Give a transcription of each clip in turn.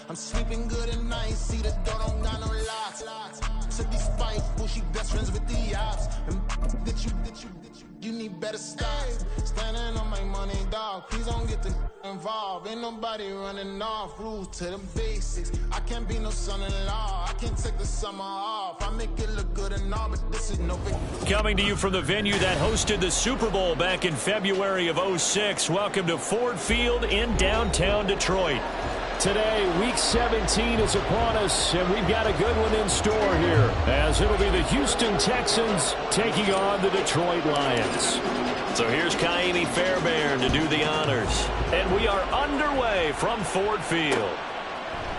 I'm sleeping good at night, see the door don't got no locks. To be spiteful, she best friends with the ops. And you need better stops. Standing on my money, dog. Please don't get the involved. Ain't nobody running off. Rules to the basics. I can't be no son-in-law. I can't take the summer off. I make it look good and all, but this is no big. Coming to you from the venue that hosted the Super Bowl back in February of '06. Welcome to Ford Field in downtown Detroit. Today, Week 17 is upon us, and we've got a good one in store here, as it'll be the Houston Texans taking on the Detroit Lions. So here's Kaimi Fairbairn to do the honors. And we are underway from Ford Field.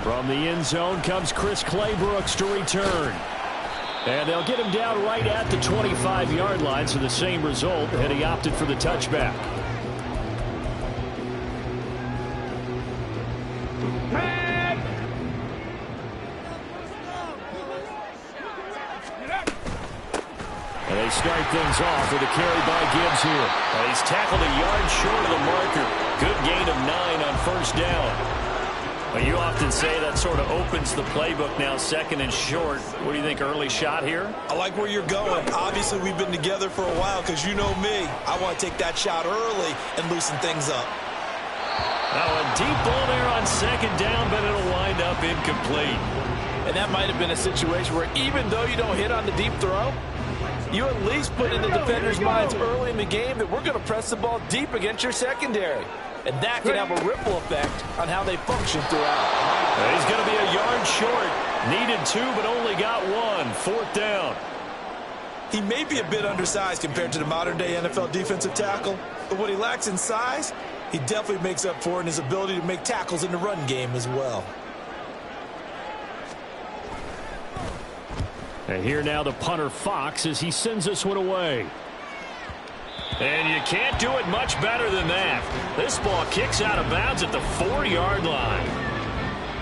From the end zone comes Chris Claybrooks to return. And they'll get him down right at the 25-yard line, so the same result, and he opted for the touchback. And they start things off with a carry by Gibbs here. He's tackled a yard short of the marker. Good gain of 9 on first down. Well, you often say that sort of opens the playbook now, second and short. What do you think, early shot here? I like where you're going. Obviously, we've been together for a while because you know me. I want to take that shot early and loosen things up. Now a deep ball there on second down, but it'll wind up incomplete. And that might have been a situation where even though you don't hit on the deep throw, you at least put in the defender's minds early in the game that we're going to press the ball deep against your secondary. And that can have a ripple effect on how they function throughout. He's going to be a yard short. Needed 2, but only got 1. Fourth down. He may be a bit undersized compared to the modern-day NFL defensive tackle, but what he lacks in size, he definitely makes up for in his ability to make tackles in the run game as well. And here now the punter Fox as he sends this one away. And you can't do it much better than that. This ball kicks out of bounds at the 4-yard line.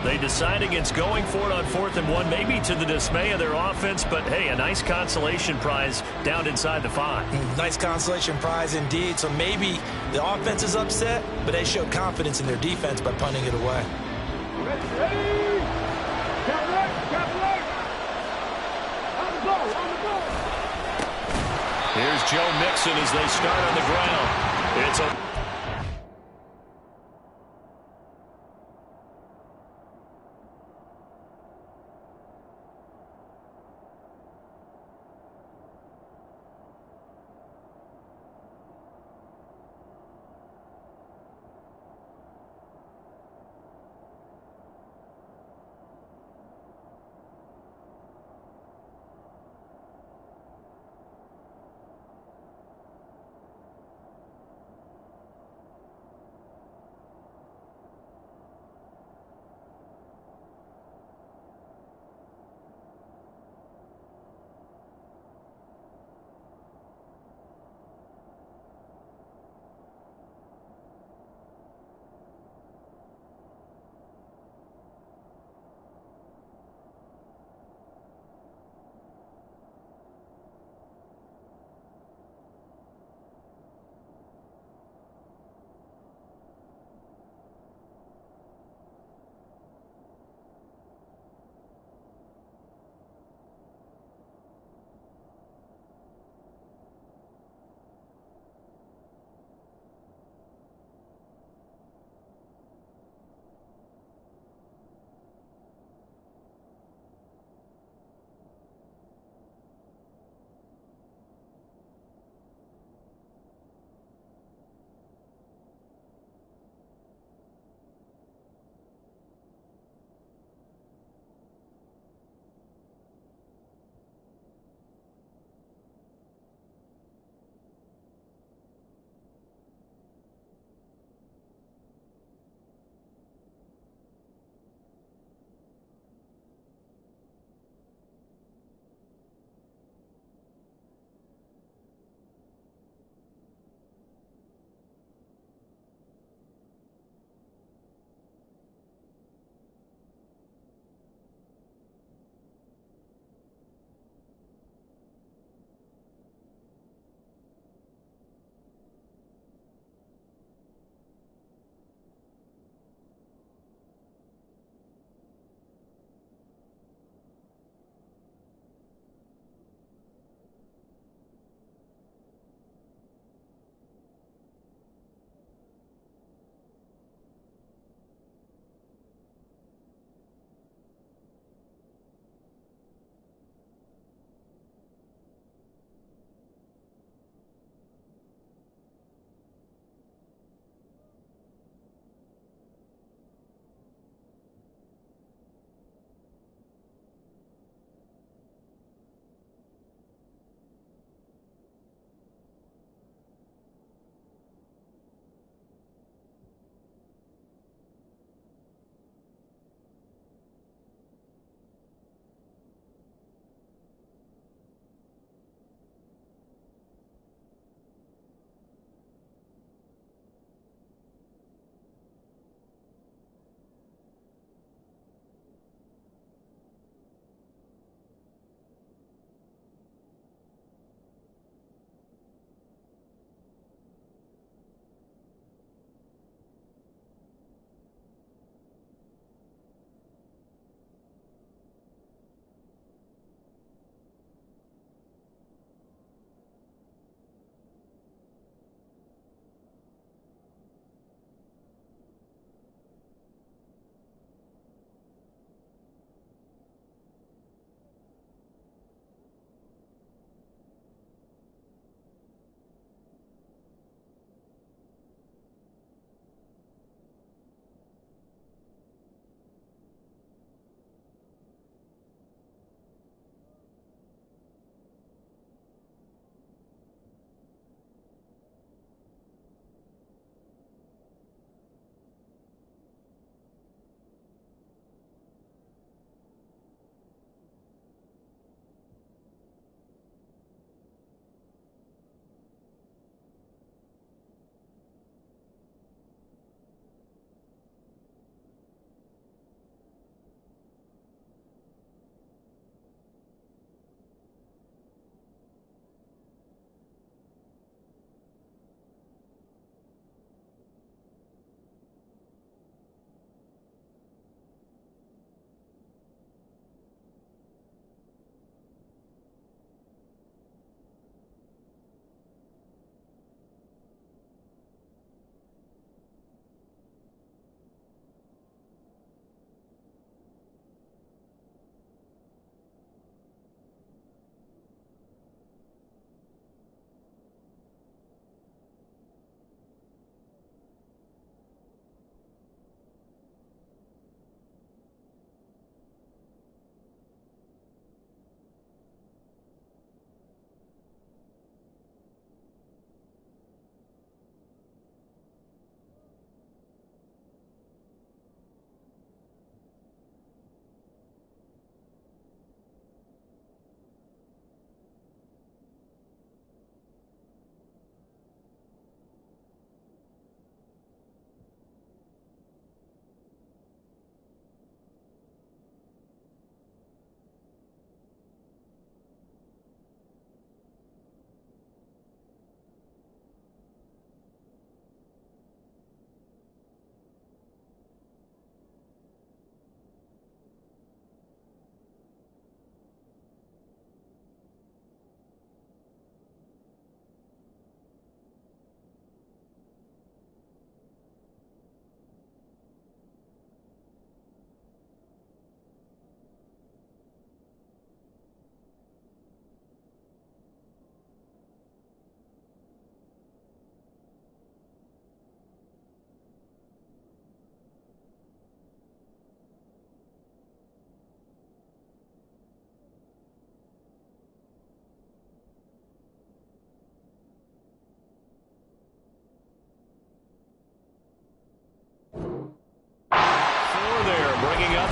They decide against going for it on 4th and 1, maybe to the dismay of their offense, but hey, a nice consolation prize down inside the 5. Nice consolation prize indeed. So maybe the offense is upset, but they show confidence in their defense by punting it away. Here's Joe Mixon as they start on the ground. It's a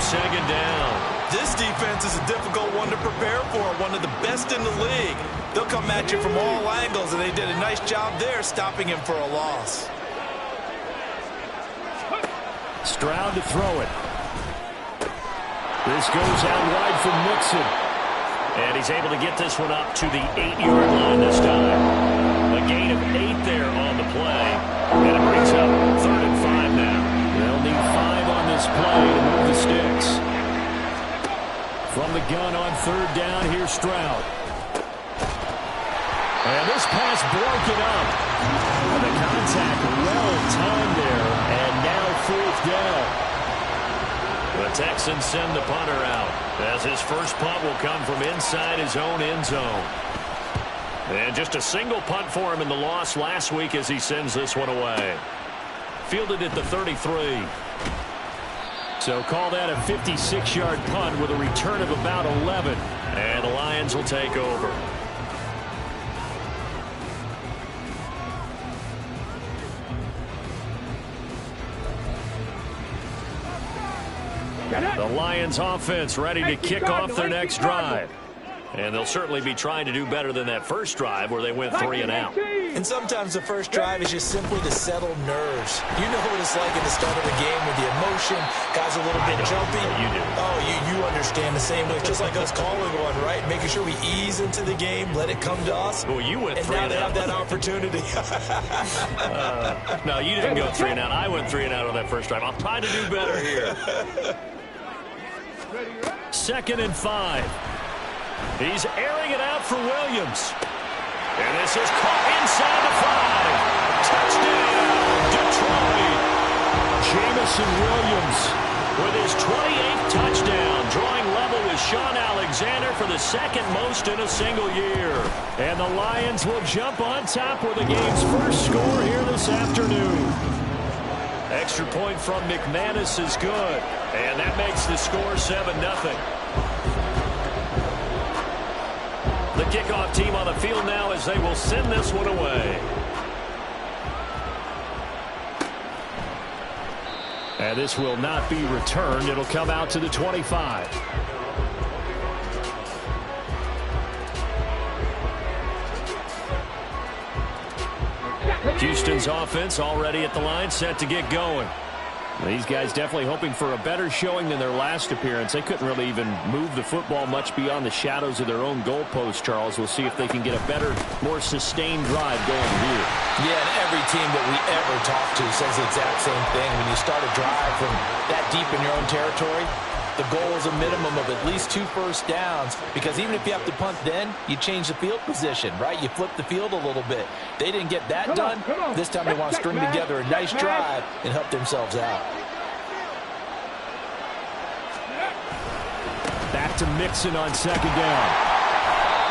second down. This defense is a difficult one to prepare for, one of the best in the league. They'll come at you from all angles, and they did a nice job there stopping him for a loss. Stroud to throw it. This goes out wide for Mixon. And he's able to get this one up to the 8-yard line this time. A gain of 8 there on the play. And it brings up 3rd and 5 now. They'll need 5 on this play to move the sticks. From the gun on 3rd down, here's Stroud. And this pass broken up. And the contact well timed there. And now 4th down. The Texans send the punter out, as his first punt will come from inside his own end zone. And just a single punt for him in the loss last week as he sends this one away. Fielded at the 33. So call that a 56-yard punt with a return of about 11. And the Lions will take over. The Lions offense ready to kick off their next drive. And they'll certainly be trying to do better than that first drive where they went 3 and out. And sometimes the first drive is just simply to settle nerves. You know what it's like at the start of the game with the emotion. Guys are a little bit jumpy. You do. Oh, you understand the same way. Just like us calling one, right? Making sure we ease into the game, let it come to us. Well, you went 3 and and now out. they have that opportunity. No, you didn't go 3 and out. I went 3 and out on that first drive. I'll try to do better here. 2nd and 5. He's airing it out for Williams. And this is caught inside the 5. Touchdown, Detroit. Jamison Williams With his 28th touchdown, drawing level with Sean Alexander for the 2nd most in a single year. And the Lions will jump on top with the game's first score here this afternoon. Extra point from McManus is good. And that makes the score 7-0. The kickoff team on the field now as they will send this one away. And this will not be returned. It'll come out to the 25. Houston's offense already at the line, set to get going. These guys definitely hoping for a better showing than their last appearance. They couldn't really even move the football much beyond the shadows of their own goalpost, Charles. We'll see if they can get a better, more sustained drive going here. Yeah, and every team that we ever talk to says the exact same thing. When you start a drive from that deep in your own territory, the goal is a minimum of at least 2 first downs, because even if you have to punt then, you change the field position, right? You flip the field a little bit. They didn't get that done. This time they want to string together a nice drive and help themselves out. Back to Mixon on 2nd down.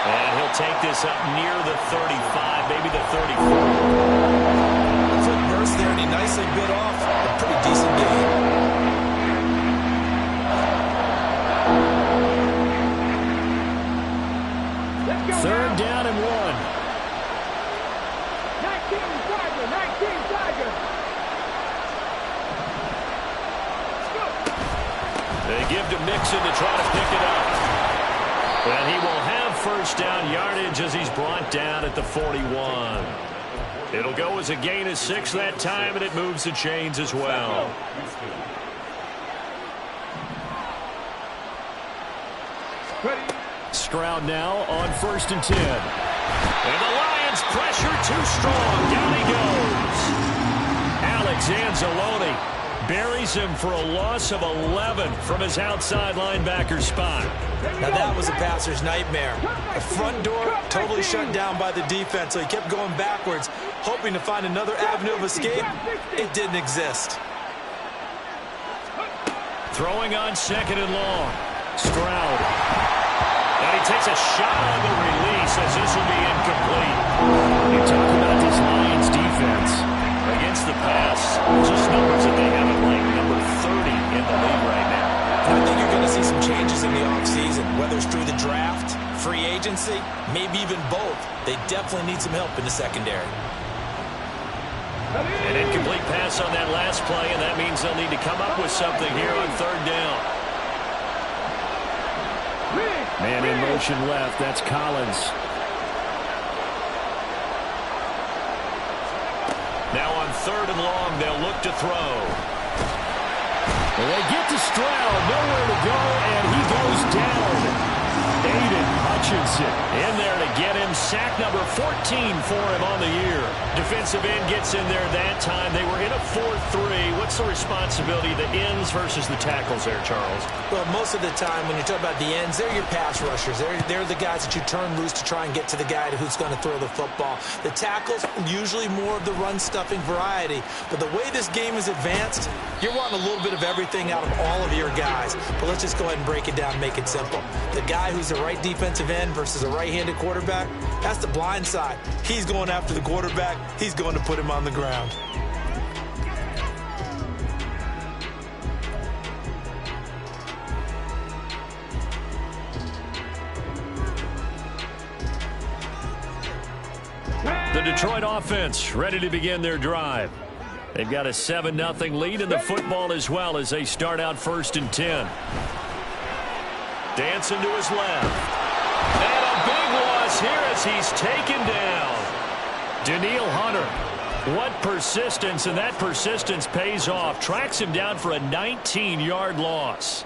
And he'll take this up near the 35, maybe the 34. Quick burst there, and he nicely bit off a pretty decent game. Third down and 1. 19 Tiger. They give to Mixon to try to pick it up. And he will have first down yardage as he's brought down at the 41. It'll go as a gain of 6 that time, and it moves the chains as well. Stroud now on 1st and 10. And the Lions pressure too strong. Down he goes. Alex Anzalone buries him for a loss of 11 from his outside linebacker spot. Now that was a passer's nightmare. The front door totally shut down by the defense, so he kept going backwards, hoping to find another avenue of escape. It didn't exist. Throwing on 2nd and long. Stroud. And he takes a shot on the release as this will be incomplete. You talk about this Lions defense. Against the pass, just numbers that they have at like number 30 in the league right now. I think you're going to see some changes in the offseason, whether it's through the draft, free agency, maybe even both. They definitely need some help in the secondary. An incomplete pass on that last play, and that means they'll need to come up with something here on 3rd down. Man in motion left. That's Collins. Now on 3rd and long, they'll look to throw. Well, they get to Stroud. Nowhere to go, and he goes down. Aiden Hutchinson in there to get him. Sack number 14 for him on the year. Defensive end gets in there that time. They were in a 4-3. What's the responsibility of the ends versus the tackles there, Charles? Well, most of the time when you talk about the ends, they're your pass rushers. They're the guys that you turn loose to try and get to the guy who's going to throw the football. The tackles, usually more of the run-stuffing variety. But the way this game is advanced, you're wanting a little bit of everything out of all of your guys. But let's just go ahead and break it down and make it simple. The guy who's the right defensive end versus a right-handed quarterback, that's the blind side. He's going after the quarterback. He's going to put him on the ground. The Detroit offense ready to begin their drive. They've got a 7-0 lead in the football as well as they start out 1st and 10. Dancing to his left. And a big loss here as he's taken down. Danielle Hunter. What persistence, and that persistence pays off. Tracks him down for a 19-yard loss.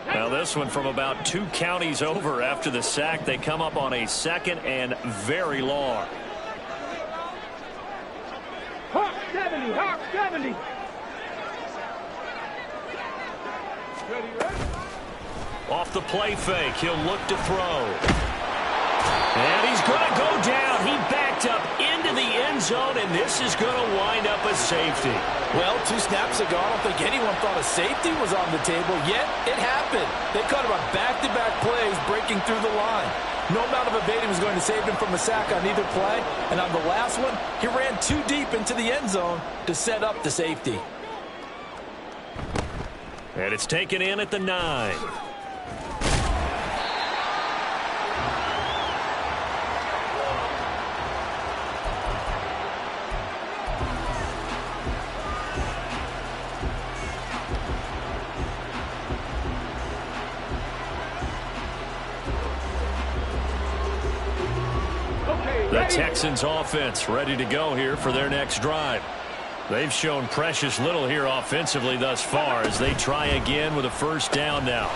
Now this one from about 2 counties over after the sack. They come up on a 2nd and very long. Hawk 70, Hawk 70. Off the play fake, he'll look to throw. And he's going to go down. He backed up into the end zone, and this is going to wind up a safety. Well, 2 snaps ago, I don't think anyone thought a safety was on the table, yet it happened. They caught him on back-to-back plays breaking through the line. No amount of evading was going to save him from a sack on either play, and on the last one, he ran too deep into the end zone to set up the safety. And it's taken in at the 9. The Texans offense ready to go here for their next drive. They've shown precious little here offensively thus far as they try again with a 1st down now.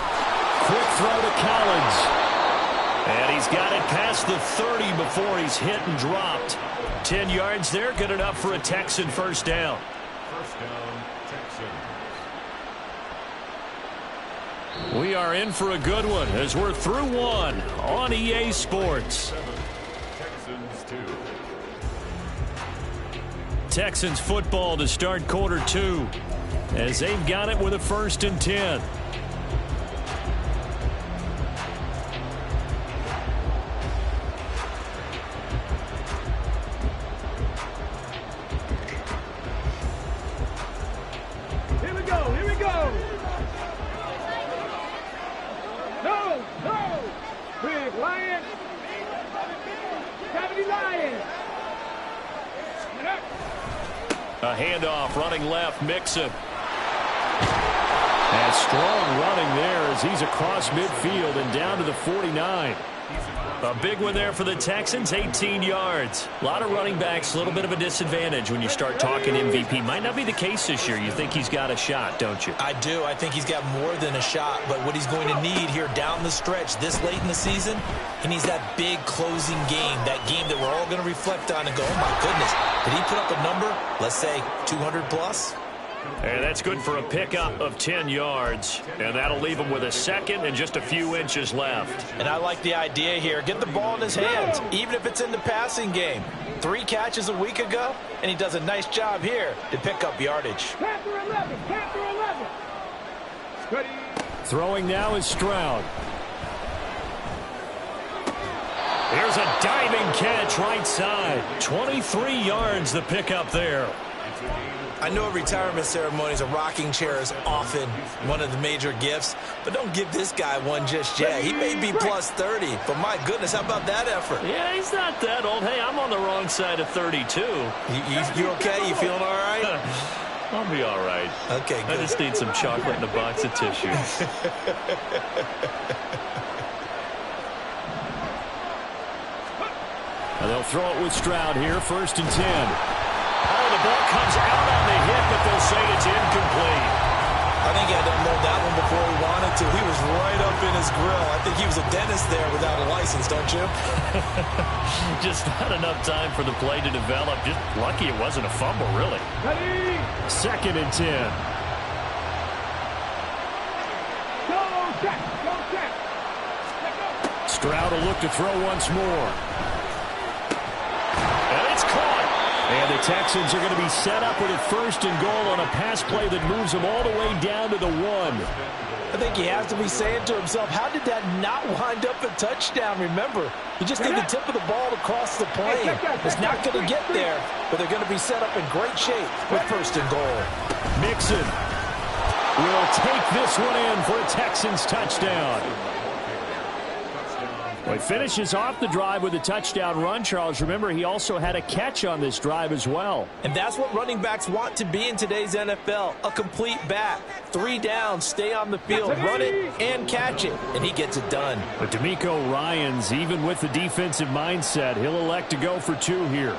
Quick throw to Collins. And he's got it past the 30 before he's hit and dropped. 10 yards there, good enough for a Texan 1st down. 1st down, Texans. We are in for a good one as we're through 1 on EA Sports. Texans football to start quarter 2 as they've got it with a 1st and 10. Here we go, here we go. No, no. Big Lion. 70 Lions. A handoff running left, Mixon. And strong running there as he's across midfield and down to the 49. A big one there for the Texans, 18 yards. A lot of running backs, a little bit of a disadvantage when you start talking MVP. Might not be the case this year. You think he's got a shot, don't you? I do. I think he's got more than a shot. But what he's going to need here down the stretch this late in the season, he needs that big closing game, that game that we're all going to reflect on and go, oh, my goodness, did he put up a number, let's say 200 plus? And that's good for a pickup of 10 yards. And that'll leave him with a 2nd and just a few inches left. And I like the idea here. Get the ball in his hands, even if it's in the passing game. 3 catches a week ago, and he does a nice job here to pick up yardage. Panther 11, Panther 11. Ready. Throwing now is Stroud. Here's a diving catch right side. 23 yards the pickup there. I know retirement ceremonies, a rocking chair is often one of the major gifts, but don't give this guy one just yet. He may be plus 30, but my goodness, how about that effort? Yeah, he's not that old. Hey, I'm on the wrong side of 32. You okay? You feeling all right? I'll be all right. Okay, good. I just need some chocolate and a box of tissues. They'll throw it with Stroud here, 1st and 10. Oh, the ball comes out on the hit, but they'll say it's incomplete. I think he had to unload that one before he wanted to. He was right up in his grill. I think he was a dentist there without a license, don't you? Just not enough time for the play to develop. Just lucky it wasn't a fumble, really. Ready? 2nd and 10. Go check. Go check. Stroud will look to throw once more. And it's caught. And the Texans are going to be set up with a 1st and goal on a pass play that moves them all the way down to the 1. I think he has to be saying to himself, how did that not wind up a touchdown? Remember, you just need the tip of the ball to cross the plane. It's not going to get there, but they're going to be set up in great shape with 1st and goal. Mixon will take this one in for a Texans touchdown. Well, he finishes off the drive with a touchdown run, Charles. Remember, he also had a catch on this drive as well. And that's what running backs want to be in today's NFL, a complete back. 3 downs, stay on the field, run it, and catch it, and he gets it done. But DeMeco Ryans, even with the defensive mindset, he'll elect to go for 2 here.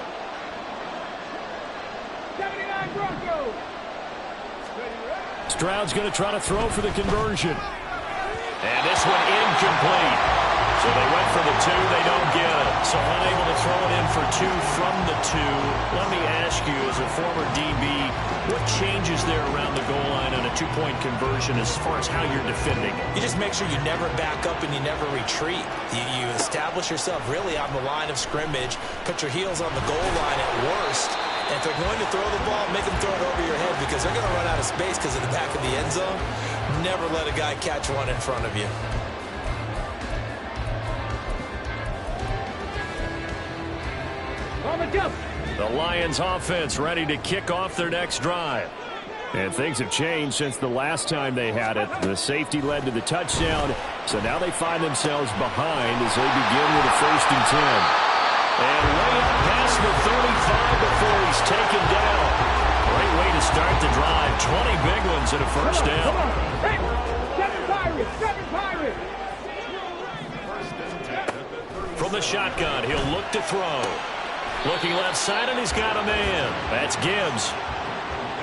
79 Broncos. Stroud's going to try to throw for the conversion. And this one incomplete. So they went for the 2, they don't get it. So unable to throw it in for 2 from the 2. Let me ask you, as a former DB, what changes there around the goal line on a 2-point conversion as far as how you're defending it? You just make sure you never back up and you never retreat. You establish yourself really on the line of scrimmage, put your heels on the goal line at worst. And if they're going to throw the ball, make them throw it over your head because they're going to run out of space because of the back of the end zone. Never let a guy catch one in front of you. The Lions offense ready to kick off their next drive. And things have changed since the last time they had it. The safety led to the touchdown, so now they find themselves behind as they begin with a 1st and 10. And way up past the 35 before he's taken down. Great way to start the drive. 20 big ones and a 1st down. Hey, 7 Pirates, 7 Pirates. From the shotgun, he'll look to throw. Looking left side, and he's got a man. That's Gibbs.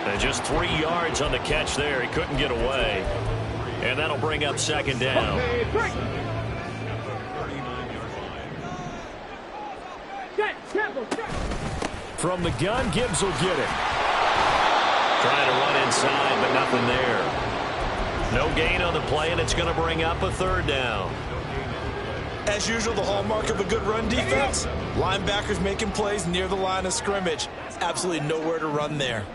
And just 3 yards on the catch there. He couldn't get away. And that'll bring up 2nd down. From the gun, Gibbs will get it. Trying to run inside, but nothing there. No gain on the play, and it's going to bring up a 3rd down. As usual, the hallmark of a good run defense, linebackers making plays near the line of scrimmage. Absolutely nowhere to run there.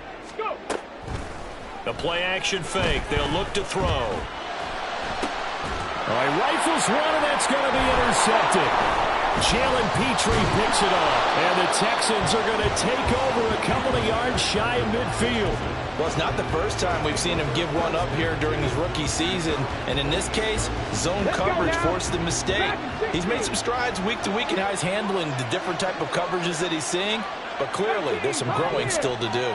The play-action fake. They'll look to throw. All right, rifles one, and that's going to be intercepted. Jalen Petrie picks it off, and the Texans are going to take over a couple of yards shy of midfield. Well, it's not the first time we've seen him give one up here during his rookie season. And in this case, zone coverage forced the mistake. He's made some strides week to week in how he's handling the different type of coverages that he's seeing. But clearly, there's some growing still to do.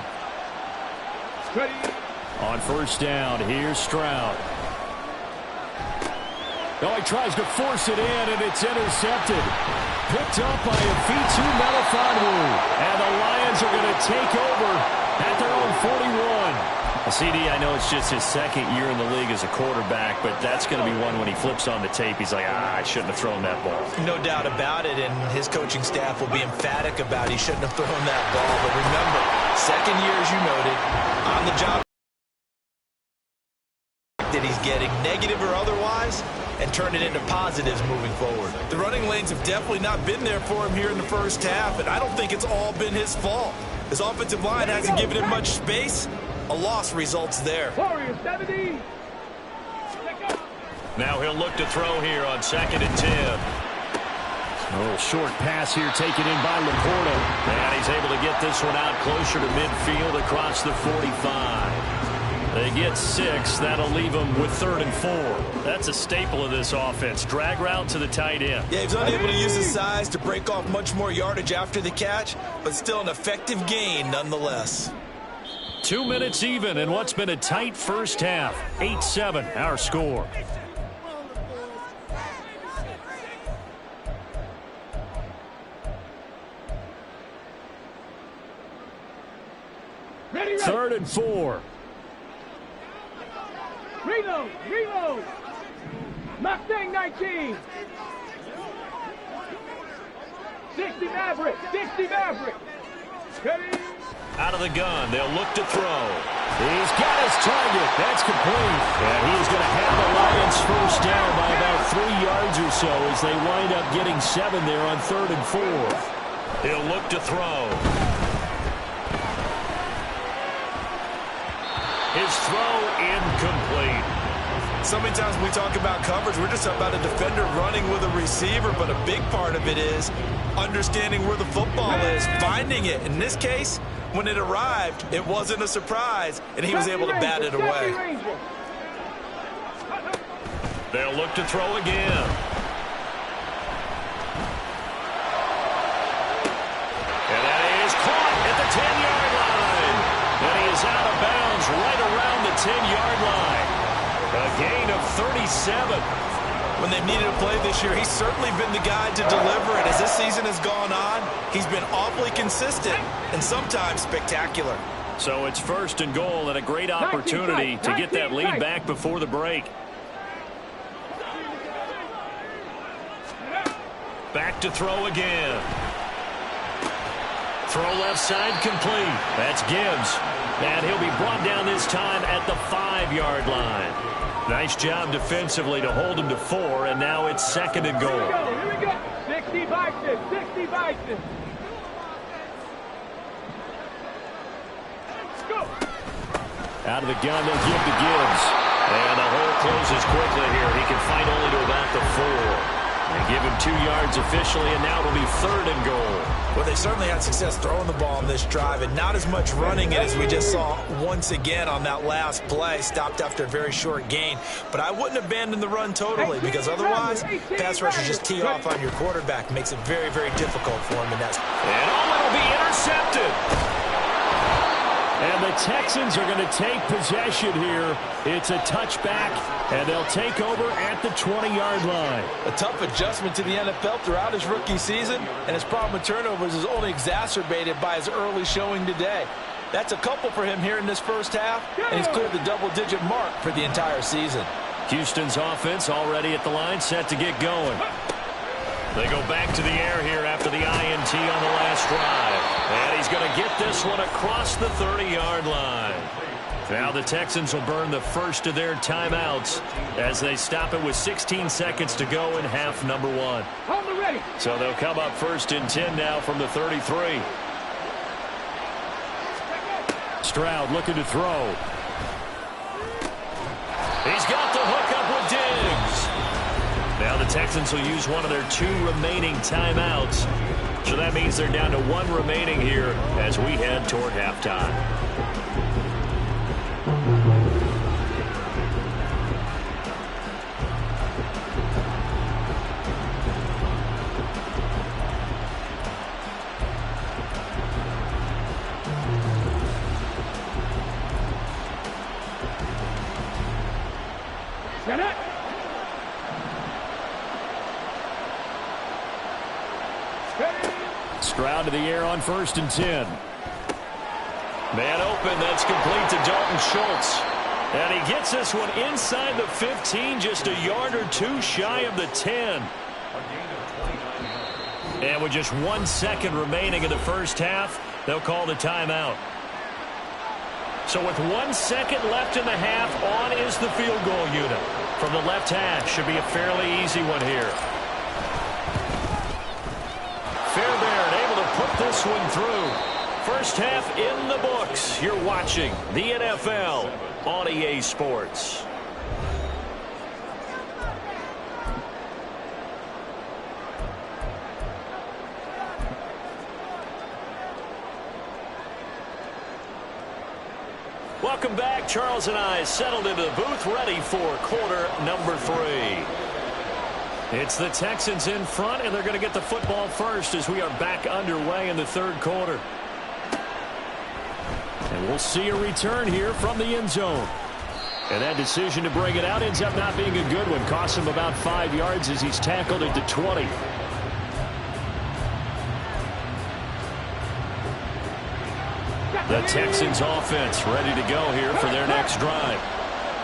On 1st down, here's Stroud. Oh, he tries to force it in, and it's intercepted. Picked up by Afitu Melifonwu. And the Lions are going to take over at their own 41. CD, I know it's just his 2nd year in the league as a quarterback, but that's going to be one when he flips on the tape. He's like, I shouldn't have thrown that ball. No doubt about it, and his coaching staff will be emphatic about he shouldn't have thrown that ball. But remember, 2nd year, as you noted, on the job that he's getting, negative or otherwise, and turn it into positives moving forward. The running lanes have definitely not been there for him here in the 1st half, and I don't think it's all been his fault. His offensive line hasn't given him much space. A loss results there. Warriors 70. Now he'll look to throw here on 2nd and 10. A little short pass here taken in by Laporta. And he's able to get this one out closer to midfield across the 45. They get 6. That'll leave them with 3rd and 4. That's a staple of this offense. Drag route to the tight end. Yeah, he's unable to use his size to break off much more yardage after the catch, but still an effective gain nonetheless. 2 minutes even in what's been a tight first half. 8-7 our score. Ready. 3rd and 4. Reload. Mustang 19. 60 Maverick. Ready. Out of the gun. They'll look to throw. He's got his target. That's complete. And he's going to have the Lions first down by about 3 yards or so as they wind up getting 7 there on 3rd and 4. He'll look to throw. His throw incomplete. So many times when we talk about coverage, we're just talking about a defender running with a receiver, but a big part of it is understanding where the football is, finding it. In this case, when it arrived, it wasn't a surprise, and he was able to bat it away. They'll look to throw again. And that is caught at the 10-yard line. And he is out of bounds right around the 10-yard line. A gain of 37. When they've needed a play this year, he's certainly been the guy to deliver it. As this season has gone on, he's been awfully consistent and sometimes spectacular. So it's 1st and goal and a great opportunity to get that lead back before the break. Back to throw again. Throw left side complete. That's Gibbs. And he'll be brought down this time at the 5-yard line. Nice job defensively to hold him to 4, and now it's 2nd and goal. Here we go. 60 Bison. Go. Out of the gun, they'll give to Gibbs. And the hole closes quickly here. He can fight only to about the 4. They give him 2 yards officially, and now it'll be 3rd and goal. Well, they certainly had success throwing the ball on this drive, and not as much running it as we just saw once again on that last play. Stopped after a very short gain. But I wouldn't abandon the run totally, because otherwise, pass rushers just tee off on your quarterback. Makes it very, very difficult for him. And it'll be intercepted. And the Texans are going to take possession here. It's a touchback, and they'll take over at the 20-yard line. A tough adjustment to the NFL throughout his rookie season, and his problem with turnovers is only exacerbated by his early showing today. That's a couple for him here in this first half, and he's cleared the double-digit mark for the entire season. Houston's offense already at the line, set to get going. They go back to the air here after the INT on the last drive. And he's going to get this one across the 30-yard line. Now the Texans will burn the first of their timeouts as they stop it with 16 seconds to go in half number 1. So they'll come up 1st and 10 now from the 33. Stroud looking to throw. He's got the hook up with Diggs. Now the Texans will use one of their 2 remaining timeouts. So that means they're down to 1 remaining here as we head toward halftime. Set it. Stroud to the air on 1st and 10. Man open, that's complete to Dalton Schultz. And he gets this one inside the 15, just a yard or 2 shy of the 10. And with just 1 second remaining in the first half, they'll call the timeout. So with 1 second left in the half, on is the field goal unit. From the left hash, should be a fairly easy one here. Fairbairn able to put this one through. First half in the books. You're watching the NFL on EA Sports. welcome back. Charles and I settled into the booth, ready for quarter number 3. It's the Texans in front, and they're going to get the football first as we are back underway in the third quarter. And we'll see a return here from the end zone. And that decision to bring it out ends up not being a good one. Costs him about 5 yards as he's tackled at the 20. The Texans offense ready to go here for their next drive.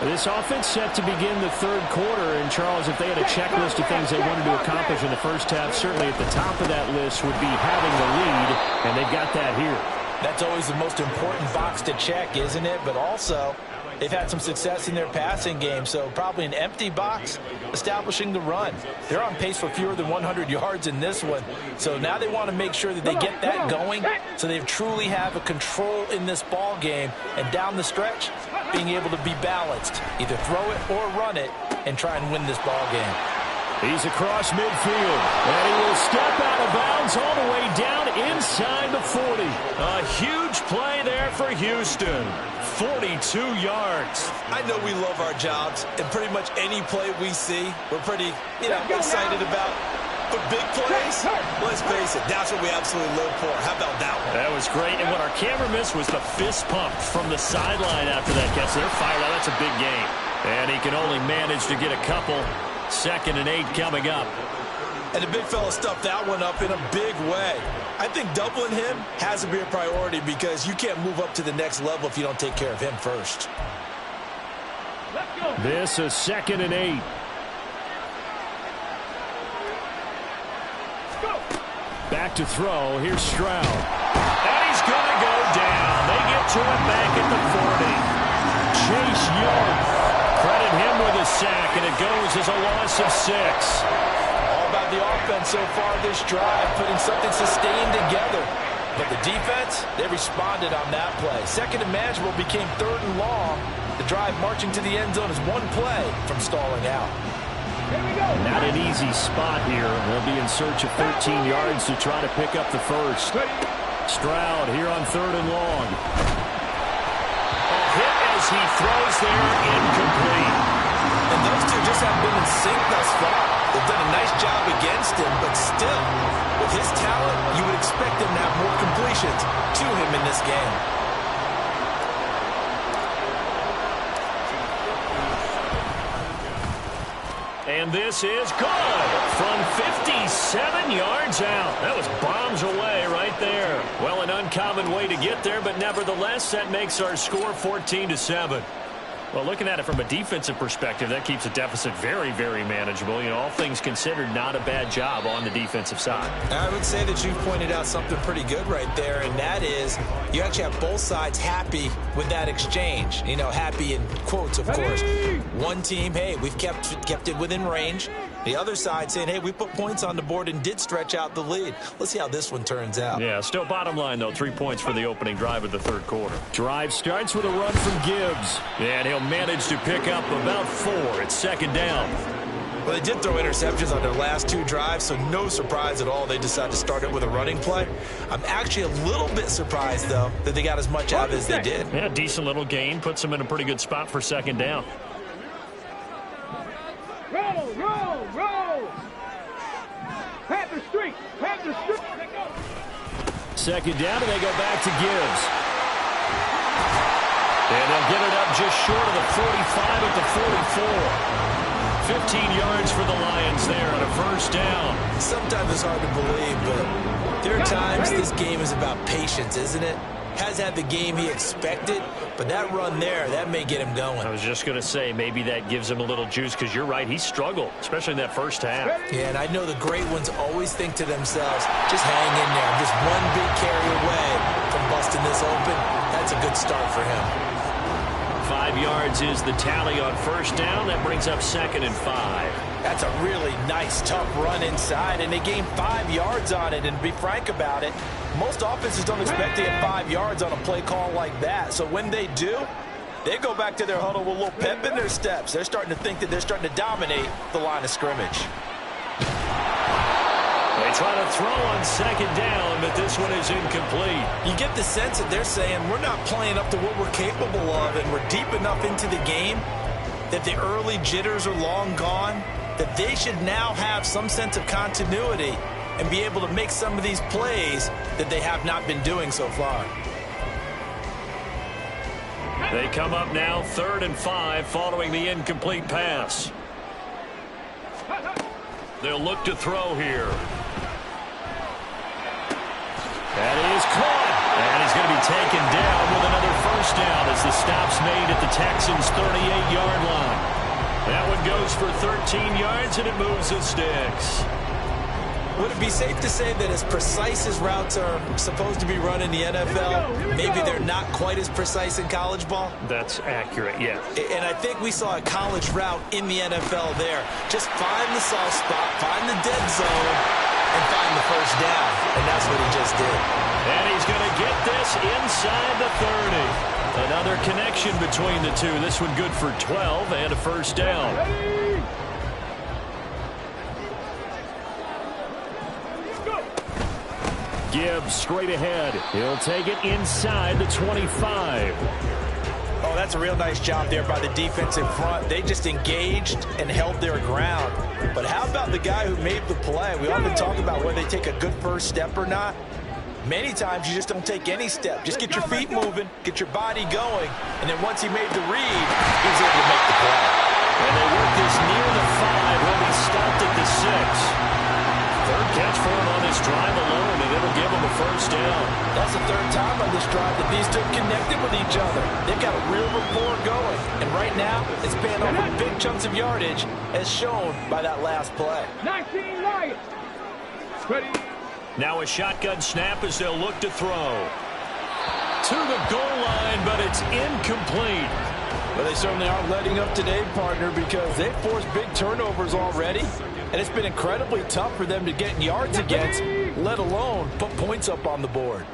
This offense set to begin the third quarter. And, Charles, if they had a checklist of things they wanted to accomplish in the first half, certainly at the top of that list would be having the lead, and they've got that here. That's always the most important box to check, isn't it? But also, they've had some success in their passing game, so probably an empty box establishing the run. They're on pace for fewer than 100 yards in this one. So now they want to make sure that they get that going so they truly have a control in this ball game. And down the stretch, being able to be balanced. Either throw it or run it and try and win this ball game. He's across midfield, and he will step out of bounds all the way down inside the 40. A huge play there for Houston. 42 yards. I know we love our jobs, and pretty much any play we see, we're pretty, excited about. But big plays, let's face it, that's what we absolutely live for. How about that one? That was great, and what our camera missed was the fist pump from the sideline after that catch. They're fired out. That's a big game. And he can only manage to get a couple. 2nd and 8 coming up. And the big fella stuffed that one up in a big way. I think doubling him has to be a priority because you can't move up to the next level if you don't take care of him first. This is 2nd and 8. Back to throw. Here's Stroud. And he's going to go down. They get to it back at the 40. Chase Young. Credit him with a sack, and it goes as a loss of 6. All about the offense so far this drive, putting something sustained together. But the defense, they responded on that play. 2nd and manageable became 3rd and long. The drive marching to the end zone is one play from stalling out. Not an easy spot here. They'll be in search of 13 yards to try to pick up the first. Stroud here on 3rd and long. A hit as he throws there, incomplete. And those two just haven't been in sync thus far. They've done a nice job against him, but still, with his talent, you would expect him to have more completions to him in this game. And this is good from 57 yards out. That was bombs away right there. Well, an uncommon way to get there, but nevertheless, that makes our score 14-7. Well, looking at it from a defensive perspective, that keeps the deficit very, very manageable. All things considered, not a bad job on the defensive side. I would say that you've pointed out something pretty good right there, and that is you actually have both sides happy with that exchange. Happy in quotes, of course. One team, hey, we've kept it within range. The other side saying, hey, we put points on the board and did stretch out the lead. Let's see how this one turns out. Yeah, still bottom line, though, 3 points for the opening drive of the third quarter. Drive starts with a run from Gibbs. And he'll manage to pick up about 4. It's 2nd down. Well, they did throw interceptions on their last 2 drives, so no surprise at all they decided to start it with a running play. I'm actually a little bit surprised, though, that they got as much out as they did. Yeah, decent little gain. Puts them in a pretty good spot for 2nd down. Roll. Panther Street. 2nd down, and they go back to Gibbs. And they'll get it up just short of the 45 at the 44. 15 yards for the Lions there on a 1st down. Sometimes it's hard to believe, but there are times this game is about patience, isn't it? Has had the game he expected, but that run there, that may get him going. I was just going to say, maybe that gives him a little juice, because you're right, he struggled, especially in that first half. Yeah, and I know the great ones always think to themselves, just hang in there. I'm just one big carry away from busting this open. That's a good start for him. 5 yards is the tally on 1st down. That brings up 2nd and 5. That's a really nice, tough run inside, and they gained 5 yards on it. And to be frank about it, most offenses don't expect to get 5 yards on a play call like that. So when they do, they go back to their huddle with a little pep in their steps. They're starting to think that they're starting to dominate the line of scrimmage. They try to throw on second down, but this one is incomplete. You get the sense that they're saying we're not playing up to what we're capable of, and we're deep enough into the game that the early jitters are long gone, that they should now have some sense of continuity and be able to make some of these plays that they have not been doing so far. They come up now 3rd and 5 following the incomplete pass. They'll look to throw here. That is caught. And he's going to be taken down with another first down as the stop's made at the Texans' 38-yard line. That one goes for 13 yards, and it moves the sticks. Would it be safe to say that as precise as routes are supposed to be run in the NFL, maybe they're not quite as precise in college ball? That's accurate, yes. And I think we saw a college route in the NFL there. Just find the soft spot, find the dead zone, and find the first down. And that's what he just did. And he's going to get this inside the 30. Another connection between the two. This one good for 12 and a first down. Gibbs straight ahead. He'll take it inside the 25. Oh, that's a real nice job there by the defensive front. They just engaged and held their ground. But how about the guy who made the play? We often talk about whether they take a good first step or not. Many times you just don't take any step. Just get your feet moving, get your body going, and then once he made the read, he was able to make the play. And they work this near the 5. He'll be stopped at the 6. Third catch for him on this drive alone, and it'll give him a first down. That's the third time on this drive that these two connected with each other. They've got a real rapport going. And right now, it's paying over big chunks of yardage, as shown by that last play. 19 Lions. Ready. Now a shotgun snap as they'll look to throw. To the goal line, but it's incomplete. Well, they certainly aren't letting up today, partner, because they've forced big turnovers already. And it's been incredibly tough for them to get yards against, let alone put points up on the board.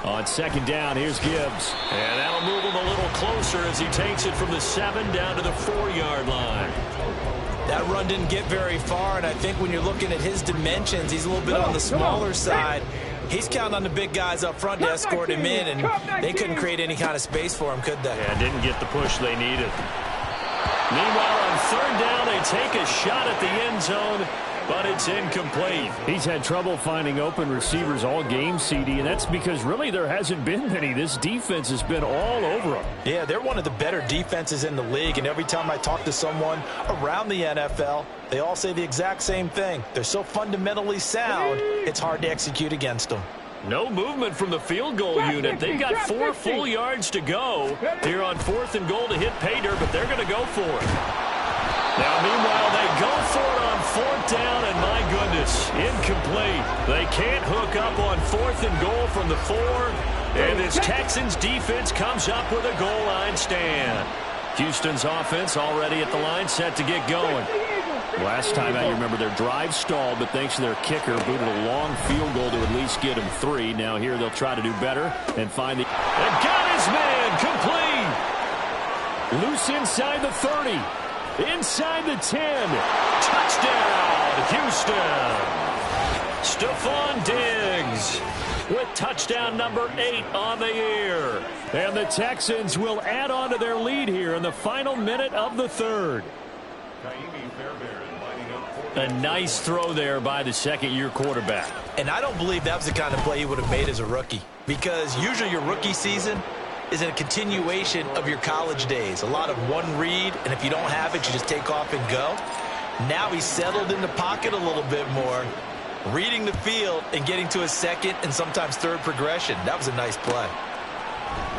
On second down, here's Gibbs. And that'll move him a little closer as he takes it from the 7 down to the 4-yard line. That run didn't get very far, and I think when you're looking at his dimensions, he's a little bit on the smaller side. He's counting on the big guys up front to escort him in, and they couldn't create any kind of space for him, could they? Yeah, didn't get the push they needed. Meanwhile, on third down, they take a shot at the end zone, but it's incomplete. He's had trouble finding open receivers all game, CD, and that's because really there hasn't been many. This defense has been all over them. Yeah, they're one of the better defenses in the league, and every time I talk to someone around the NFL, they all say the exact same thing. They're so fundamentally sound, it's hard to execute against them. No movement from the field goal unit. They've got 4 full yards to go here on 4th and goal to hit pay dirt, but they're going to go for it. Now, meanwhile, they go for it on 4th down, and my goodness, incomplete. They can't hook up on 4th and goal from the 4, and this Texans defense comes up with a goal line stand. Houston's offense already at the line, set to get going. Last time out, you remember their drive stalled, but thanks to their kicker, booted a long field goal to at least get them 3. Now here they'll try to do better and find the... And got his man, complete. Loose inside the 30. Inside the 10. Touchdown, Houston. Stephon Diggs with touchdown number 8 on the year. And the Texans will add on to their lead here in the final minute of the 3rd. A nice throw there by the second-year quarterback. And I don't believe that was the kind of play he would have made as a rookie, because usually your rookie season is a continuation of your college days. A lot of one read, and if you don't have it, you just take off and go. Now he's settled in the pocket a little bit more, reading the field and getting to a second and sometimes third progression. That was a nice play.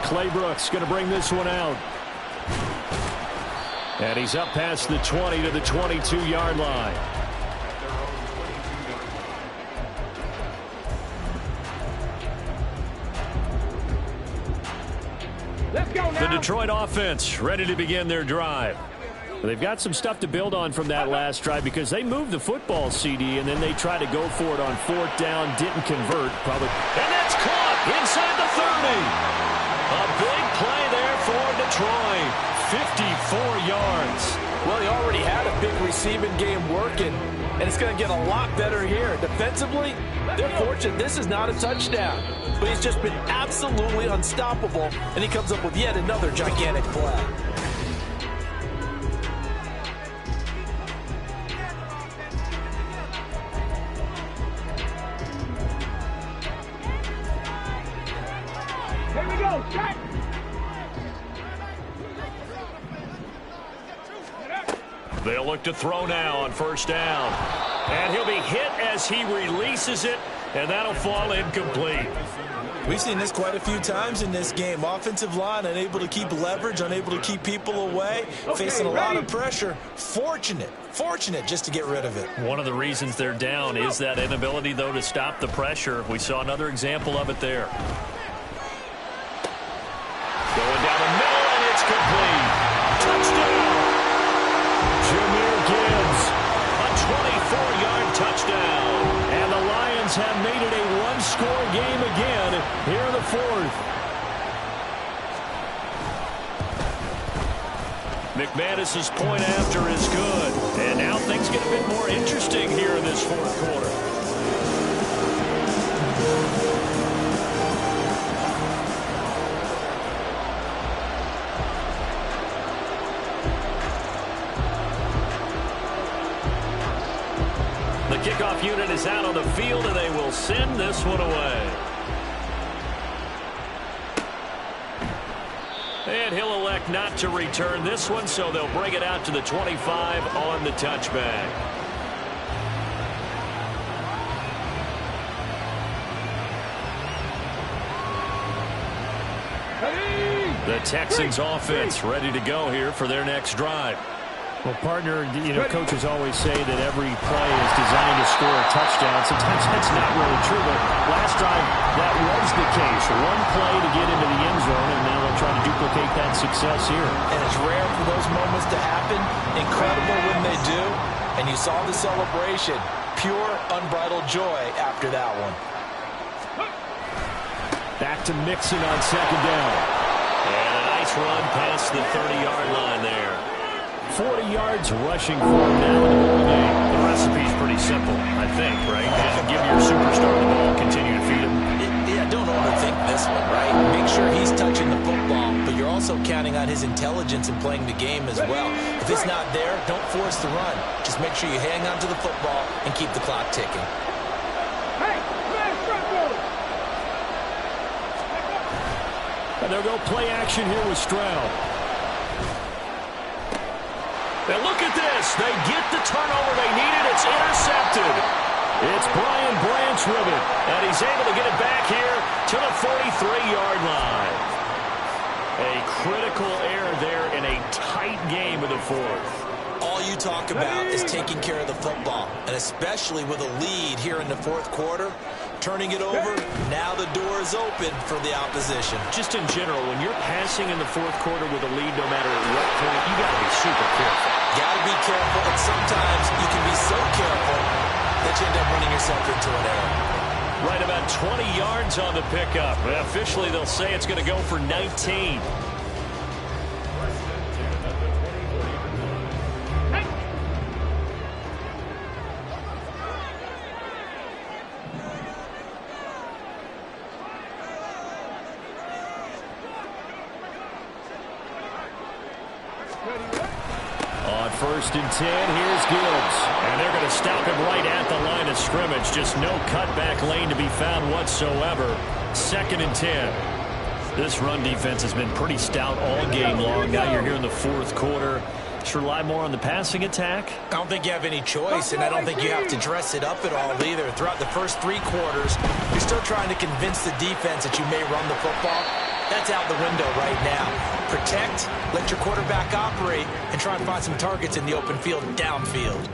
Clay Brooks going to bring this one out. And he's up past the 20 to the 22-yard line. Let's go now. The Detroit offense ready to begin their drive. They've got some stuff to build on from that last drive because they moved the football, CD, and then they tried to go for it on 4th down, didn't convert. Probably. And that's caught inside the 30. A big play there for Detroit. 54 yards. Well, he already had a big receiving game working, and it's going to get a lot better here. Defensively, they're fortunate this is not a touchdown. But he's just been absolutely unstoppable, and he comes up with yet another gigantic play. Here we go, shot. They'll look to throw now on 1st down. And he'll be hit as he releases it, and that'll fall incomplete. We've seen this quite a few times in this game. Offensive line unable to keep leverage, unable to keep people away, facing a lot of pressure. Fortunate just to get rid of it. One of the reasons they're down is that inability, though, to stop the pressure. We saw another example of it there. Going down the middle, and it's complete. Touchdown! Jahmyr Gibbs, a 24-yard touchdown. And the Lions have made it a one-score game again here in the 4th. McManus's point after is good. And now things get a bit more interesting here in this 4th quarter. The kickoff unit is out on the field, and they will send this one away. And he'll elect not to return this one, so they'll bring it out to the 25 on the touchback. The Texans offense ready to go here for their next drive. Well, partner, coaches always say that every play is designed to score a touchdown. Sometimes that's not really true, but last drive, that was the case. One play to get into the end zone, and now they'll try to duplicate that success here. And it's rare for those moments to happen. Incredible when they do. And you saw the celebration. Pure, unbridled joy after that one. Back to Mixon on 2nd down. And a nice run past the 30-yard line there. 40 yards rushing for him now in the ball game. The recipe's pretty simple, I think, right? Just give your superstar the ball, continue to feed him. Yeah, don't overthink this one, right? Make sure he's touching the football, but you're also counting on his intelligence in playing the game as well. If it's not there, don't force the run. Just make sure you hang on to the football and keep the clock ticking. And they'll go play action here with Stroud. And look at this. They get the turnover they needed. It's intercepted. It's Brian Branch with it. And he's able to get it back here to the 43-yard line. A critical error there in a tight game of the 4th. All you talk about is taking care of the football, and especially with a lead here in the 4th quarter. Turning it over, now the door is open for the opposition. Just in general, when you're passing in the 4th quarter with a lead, no matter at what point, you got to be super careful. Got to be careful, and sometimes you can be so careful that you end up running yourself into an error. Right about 20 yards on the pickup. Officially, they'll say it's going to go for 19. On 1st and 10, here's Gibbs. And they're going to stop him right at the line of scrimmage. Just no cutback lane to be found whatsoever. 2nd and 10. This run defense has been pretty stout all game long. Now you're here in the 4th quarter. Just rely more on the passing attack. I don't think you have any choice, and I don't think you have to dress it up at all either. Throughout the first 3 quarters, you're still trying to convince the defense that you may run the football. That's out the window right now. Protect, let your quarterback operate, and try and find some targets in the open field downfield.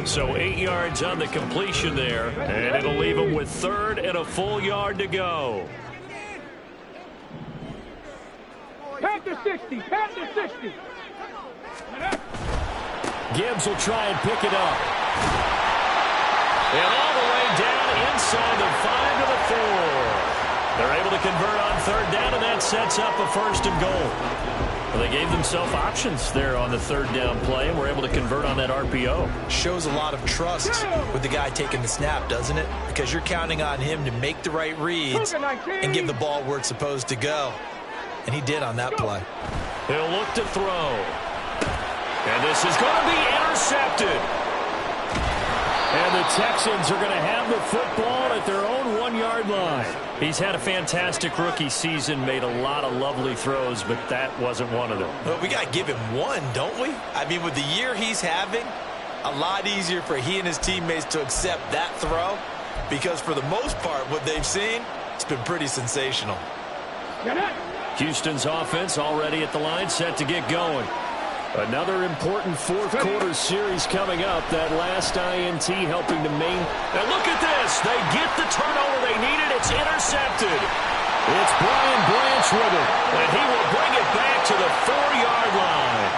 So 8 yards on the completion there, and it'll leave them with 3rd and a full yard to go. Panther 60, Panther 60. Gibbs will try and pick it up. And all the way down inside the 5 to the 4. They're able to convert on third down, and that sets up a 1st and goal. Well, they gave themselves options there on the third down play, and were able to convert on that RPO. Shows a lot of trust with the guy taking the snap, doesn't it? Because you're counting on him to make the right reads and give the ball where it's supposed to go. And he did on that play. He'll look to throw. And this is going to be intercepted. And the Texans are going to have the football at their own 1-yard line. He's had a fantastic rookie season, made a lot of lovely throws, but that wasn't one of them. Well, we got to give him one, don't we? I mean, with the year he's having, a lot easier for he and his teammates to accept that throw, because for the most part, what they've seen, it's been pretty sensational. Houston's offense already at the line, set to get going. Another important fourth-quarter series coming up. That last INT helping to main. And look at this. They get the turnover they needed. It's intercepted. It's Brian Branch with it. And he will bring it back to the 4-yard line.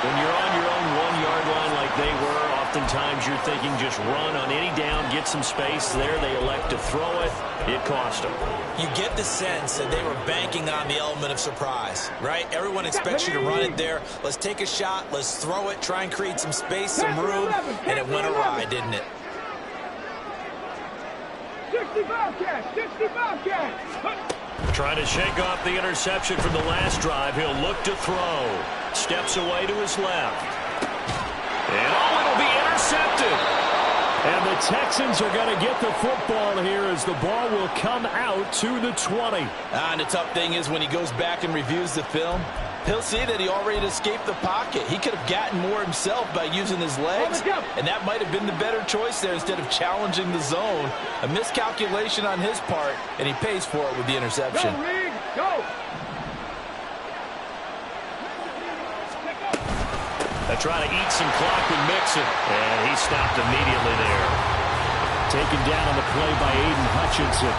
When you're on your own 1-yard line like they were, oftentimes you're thinking just run on any down, get some space. There they elect to throw it. It cost them. You get the sense that they were banking on the element of surprise, right? Everyone expects you to run it there. Let's take a shot. Let's throw it. Try and create some space, some room. And it went awry, didn't it? 65 catch. 65 catch. Trying to shake off the interception from the last drive. He'll look to throw. Steps away to his left. And it'll be intercepted. And the Texans are going to get the football here as the ball will come out to the 20. And the tough thing is when he goes back and reviews the film, he'll see that he already escaped the pocket. He could have gotten more himself by using his legs, and that might have been the better choice there instead of challenging the zone. A miscalculation on his part, and he pays for it with the interception. Go, Reed, go. They try to eat some clock with Mixon, and he stopped immediately there. Taken down on the play by Aiden Hutchinson.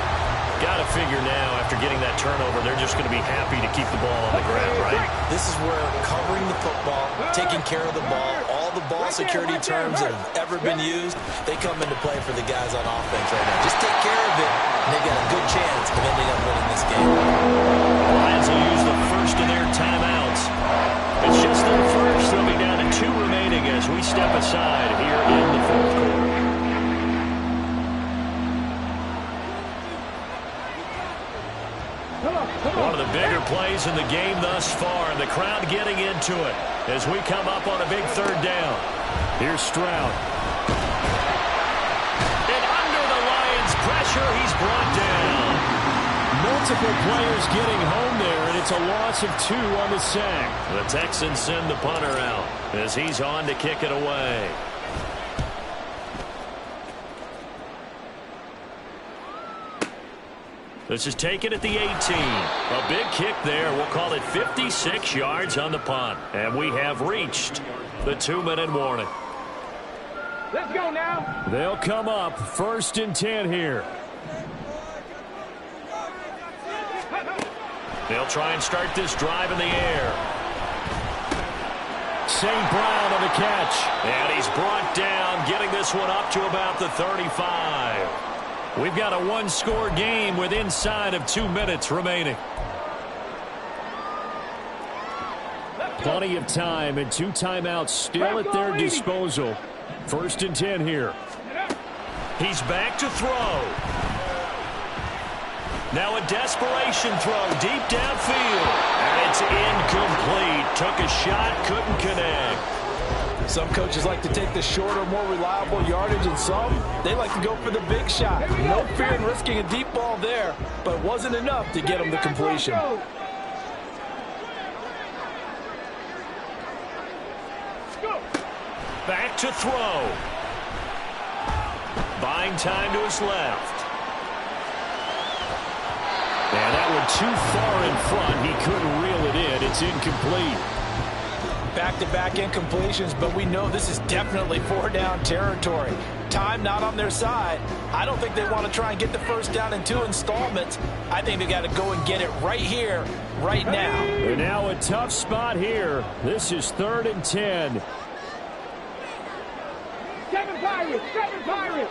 Got to figure now, after getting that turnover, they're just going to be happy to keep the ball on the ground, right? This is where covering the football, taking care of the ball, all the ball security terms that have ever been used, they come into play for the guys on offense right now. Just take care of it, and they've got a good chance of ending up winning this game. The Lions will use the first of their timeouts. It's just their first. They'll be down to 2 remaining as we step aside here in the 4th quarter. One of the bigger plays in the game thus far, and the crowd getting into it as we come up on a big 3rd down. Here's Stroud. And under the Lions' pressure, he's brought down. Multiple players getting home there, and it's a loss of 2 on the sack. The Texans send the punter out as he's on to kick it away. This is taken at the 18. A big kick there. We'll call it 56 yards on the punt. And we have reached the 2-minute warning. Let's go now. They'll come up 1st and 10 here. They'll try and start this drive in the air. St. Brown on the catch. And he's brought down, getting this one up to about the 35. We've got a 1-score game with inside of 2 minutes remaining. Plenty of time and 2 timeouts still at their disposal. 1st and 10 here. He's back to throw. Now a desperation throw deep downfield. And it's incomplete. Took a shot, couldn't connect. Some coaches like to take the shorter, more reliable yardage, and some, they like to go for the big shot. No fear in risking a deep ball there, but it wasn't enough to get him the completion. Back to throw. Buying time to his left. And that one too far in front. He couldn't reel it in. It's incomplete. Back-to-back incompletions, but we know this is definitely 4-down territory. Time not on their side. I don't think they want to try and get the first down in 2 installments. I think they got to go and get it right here, right now. And now a tough spot here. This is 3rd and 10. Byron.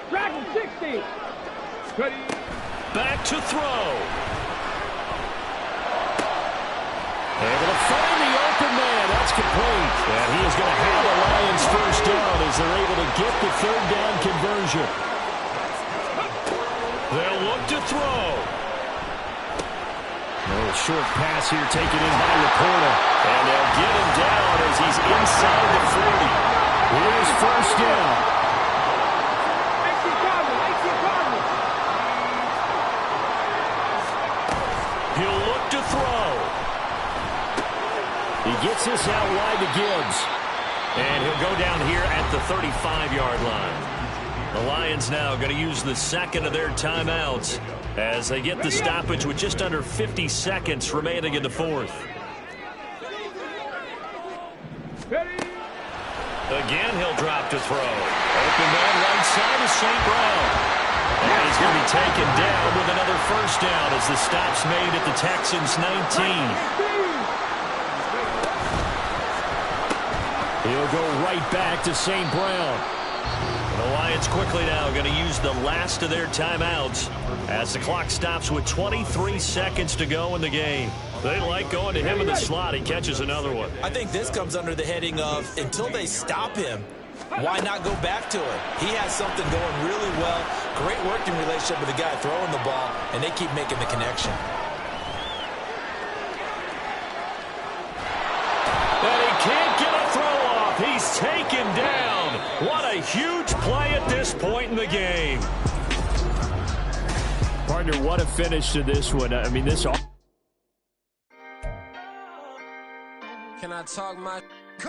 Dragon 60. Ready. Back to throw. Able to find the open man. That's complete. And he is going to have the Lions first down as they're able to get the third down conversion. They'll look to throw. A short pass here taken in by Laporta. And they'll get him down as he's inside the 40. Here's first down. He'll look to throw. He gets this out wide to Gibbs. And he'll go down here at the 35-yard line. The Lions now going to use the second of their timeouts as they get the stoppage with just under 50 seconds remaining in the fourth. Again, he'll drop to throw. Open man right side is St. Brown. And he's going to be taken down with another first down as the stop's made at the Texans' 19. He'll go right back to St. Brown. The Lions quickly now going to use the last of their timeouts as the clock stops with 23 seconds to go in the game. They like going to him in the slot. He catches another one. I think this comes under the heading of until they stop him, why not go back to it? He has something going really well. Great working relationship with the guy throwing the ball, and they keep making the connection. And he can't get a throw off. He's taken down. What a huge play at this point in the game. Partner, what a finish to this one. I mean, this... Can I talk my...